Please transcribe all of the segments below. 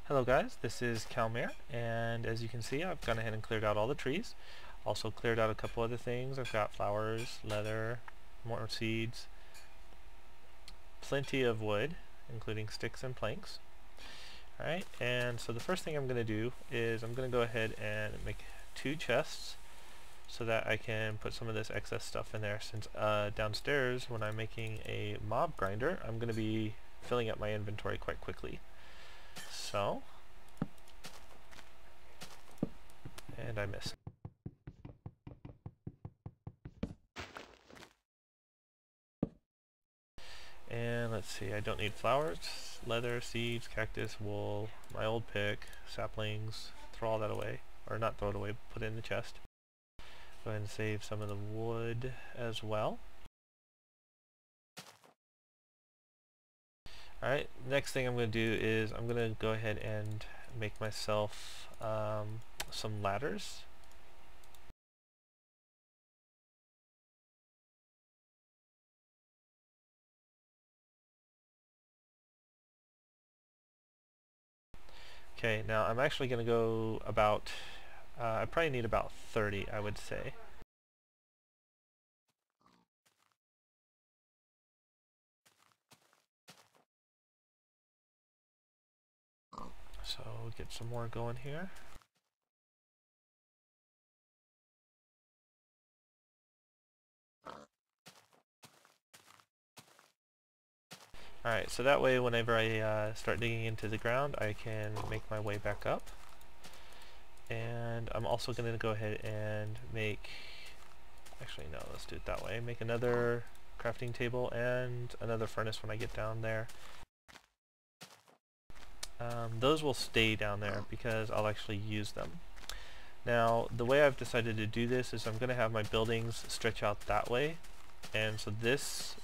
Hello guys, this is Kalmier, and as you can see I've gone ahead and cleared out all the trees. Also cleared out a couple other things. I've got flowers, leather, more seeds, plenty of wood, including sticks and planks. Alright, and so the first thing I'm going to do is I'm going to go ahead and make 2 chests so that I can put some of this excess stuff in there, since downstairs when I'm making a mob grinder I'm going to be filling up my inventory quite quickly. So, and I missed. And let's see, I don't need flowers, leather, seeds, cactus, wool, my old pick, saplings, throw all that away. Or not throw it away, put it in the chest. Go ahead and save some of the wood as well. Alright, next thing I'm going to do is I'm going to go ahead and make myself some ladders. Okay, now I'm actually going to go about, I probably need about 30, I would say. So get some more going here. Alright, so that way whenever I start digging into the ground I can make my way back up. And I'm also going to go ahead and make, actually no, let's do it that way, make another crafting table and another furnace when I get down there. Those will stay down there because I'll actually use them. Now the way I've decided to do this is I'm going to have my buildings stretch out that way, and so this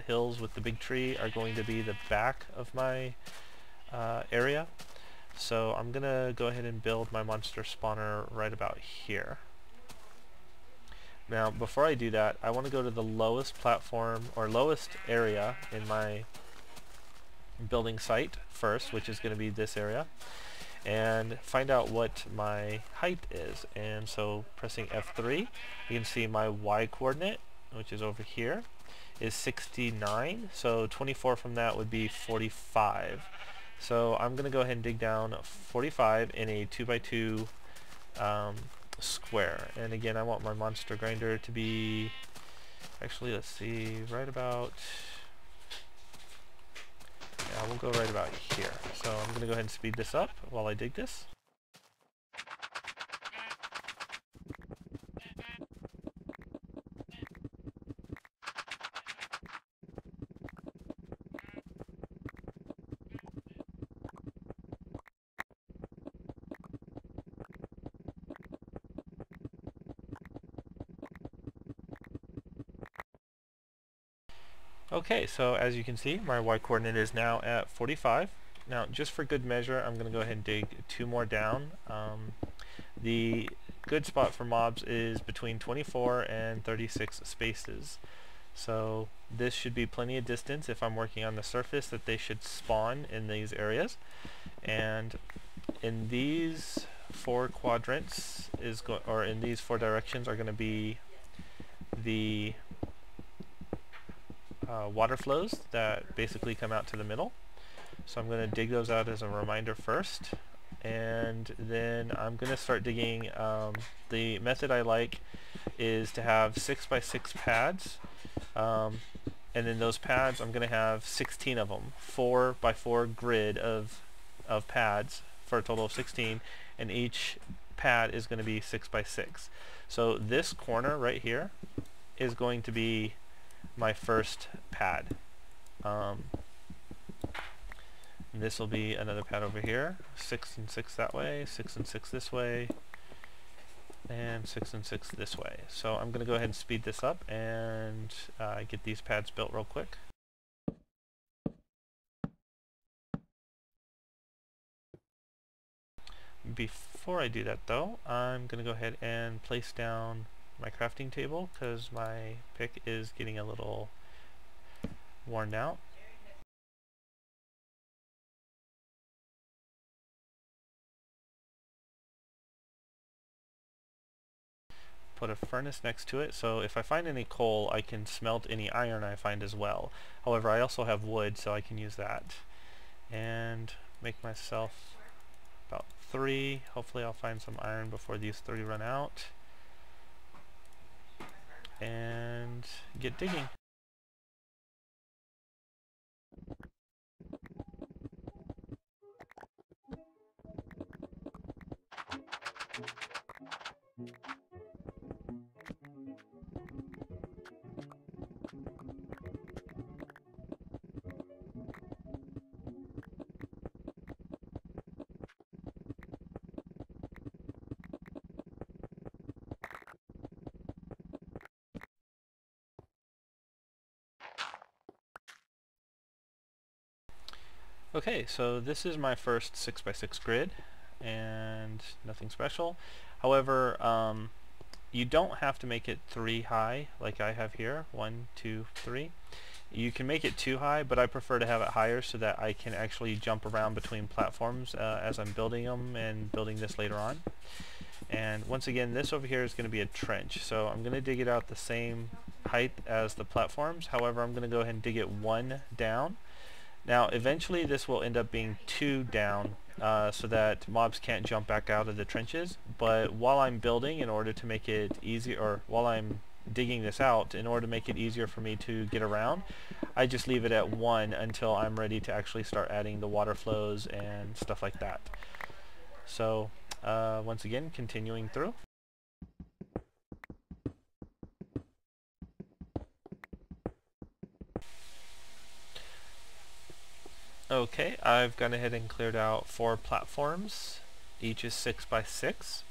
hills with the big tree are going to be the back of my area. So I'm going to go ahead and build my monster spawner right about here. Now before I do that I want to go to the lowest platform or lowest area in my building site first, which is going to be this area, and find out what my height is. And so pressing F3 you can see my Y coordinate, which is over here, is 69, so 24 from that would be 45. So I'm going to go ahead and dig down 45 in a 2x2 square. And again I want my monster grinder to be, actually let's see, right about, yeah, we'll go right about here. So I'm going to go ahead and speed this up while I dig this. Okay, so as you can see, my Y coordinate is now at 45. Now, just for good measure, I'm going to go ahead and dig 2 more down. The good spot for mobs is between 24 and 36 spaces. So this should be plenty of distance if I'm working on the surface that they should spawn in these areas. And in these 4 quadrants or in these 4 directions are going to be the water flows that basically come out to the middle. So I'm going to dig those out as a reminder first, and then I'm going to start digging. The method I like is to have 6x6 pads, and then those pads I'm going to have 16 of them, 4x4 grid of pads for a total of 16, and each pad is going to be 6x6. So this corner right here is going to be my first pad. This will be another pad over here, 6 and 6 that way, 6 and 6 this way, and 6 and 6 this way. So I'm going to go ahead and speed this up and get these pads built real quick. Before I do that though, I'm going to go ahead and place down my crafting table because my pick is getting a little worn out. put a furnace next to it, so if I find any coal I can smelt any iron I find as well. However, I also have wood, so I can use that. And make myself about 3. Hopefully I'll find some iron before these 3 run out. And get digging. Okay, so this is my first 6x6 grid, and nothing special. However, you don't have to make it 3 high like I have here. 1, 2, 3. You can make it 2 high, but I prefer to have it higher so that I can actually jump around between platforms as I'm building them and building this later on. And once again, this over here is going to be a trench, so I'm going to dig it out the same height as the platforms. However, I'm going to go ahead and dig it 1 down. Now eventually this will end up being 2 down so that mobs can't jump back out of the trenches, but while I'm building, in order to make it easier, or while I'm digging this out, in order to make it easier for me to get around, I just leave it at 1 until I'm ready to actually start adding the water flows and stuff like that. So once again, continuing through. Okay, I've gone ahead and cleared out 4 platforms. Each is 6x6.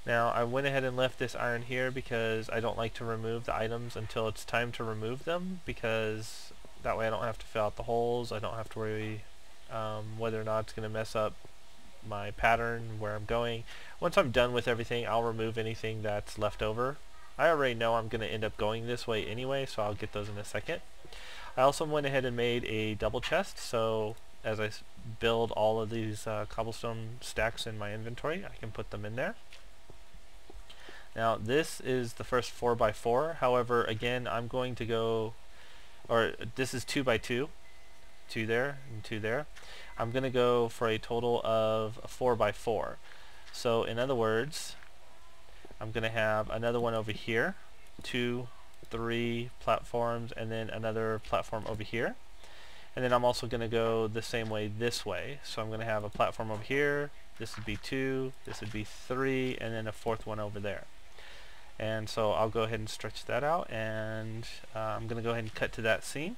Now I went ahead and left this iron here because I don't like to remove the items until it's time to remove them, because that way I don't have to fill out the holes. I don't have to worry whether or not it's going to mess up my pattern where I'm going. Once I'm done with everything, I'll remove anything that's left over. I already know I'm going to end up going this way anyway, so I'll get those in a second. I also went ahead and made a double chest, so as I build all of these cobblestone stacks in my inventory, I can put them in there. Now this is the first 4x4, however again I'm going to go, or this is 2x2, 2 there and 2 there. I'm going to go for a total of 4x4. So in other words, I'm going to have another one over here, 2, 3 platforms, and then another platform over here. And then I'm also going to go the same way this way. So I'm going to have a platform over here, this would be 2, this would be 3, and then a 4th one over there. And so I'll go ahead and stretch that out, and I'm going to go ahead and cut to that scene.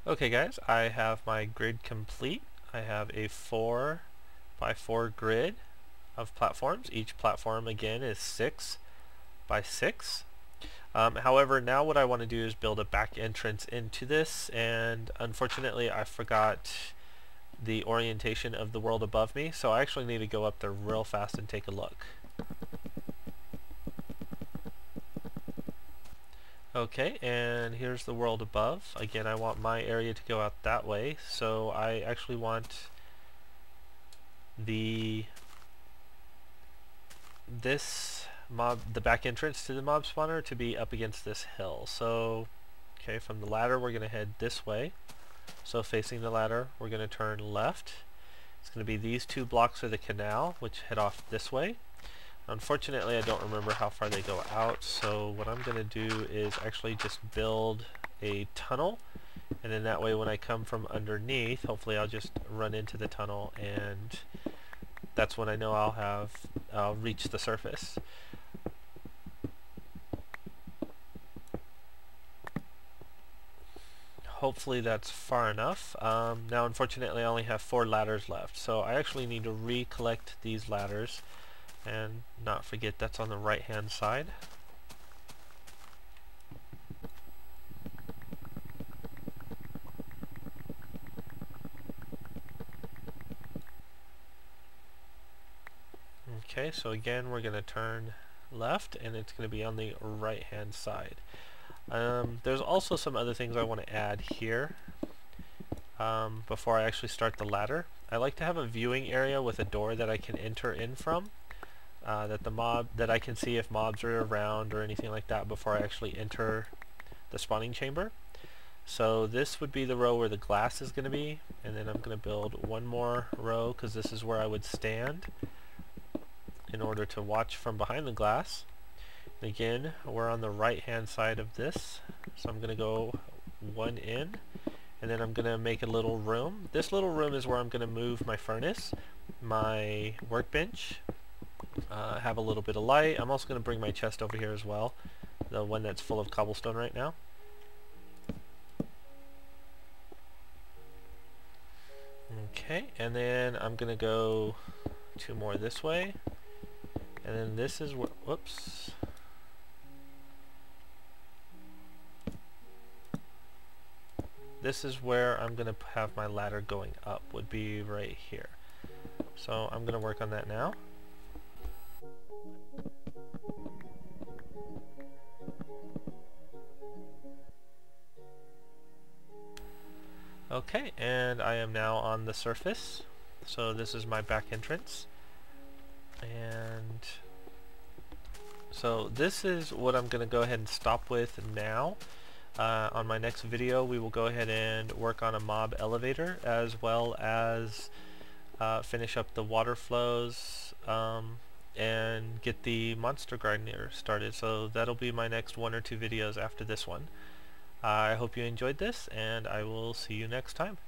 Okay guys, I have my grid complete. I have a 4x4 grid of platforms. Each platform again is 6x6. However, now what I want to do is build a back entrance into this, and unfortunately I forgot the orientation of the world above me, so I actually need to go up there real fast and take a look. Okay, and here's the world above. Again, I want my area to go out that way, so I actually want the back entrance to the mob spawner to be up against this hill. So, okay, from the ladder we're going to head this way. So facing the ladder, we're going to turn left. It's going to be these 2 blocks of the canal, which head off this way. Unfortunately, I don't remember how far they go out, so what I'm going to do is actually just build a tunnel, and then that way when I come from underneath, hopefully I'll just run into the tunnel, and that's when I know I'll reach the surface. Hopefully that's far enough. Now unfortunately I only have 4 ladders left, so I actually need to recollect these ladders and not forget that's on the right hand side. Okay, so again we're going to turn left, and it's going to be on the right hand side. There's also some other things I want to add here before I actually start the ladder. I like to have a viewing area with a door that I can enter in from. that I can see if mobs are around or anything like that before I actually enter the spawning chamber. So this would be the row where the glass is going to be, and then I'm going to build one more row because this is where I would stand in order to watch from behind the glass. And again, we're on the right hand side of this, so I'm going to go one in, and then I'm going to make a little room. This little room is where I'm going to move my furnace, my workbench, have a little bit of light. I'm also going to bring my chest over here as well, the one that's full of cobblestone right now. Okay, and then I'm going to go two more this way, and then this is where, whoops. This is where I'm going to have my ladder going up, would be right here. So I'm going to work on that now. Okay, and I am now on the surface. So this is my back entrance. And so this is what I'm going to go ahead and stop with now. On my next video we will go ahead and work on a mob elevator, as well as finish up the water flows and get the monster gardener started. So that'll be my next 1 or 2 videos after this one. I hope you enjoyed this, and I will see you next time.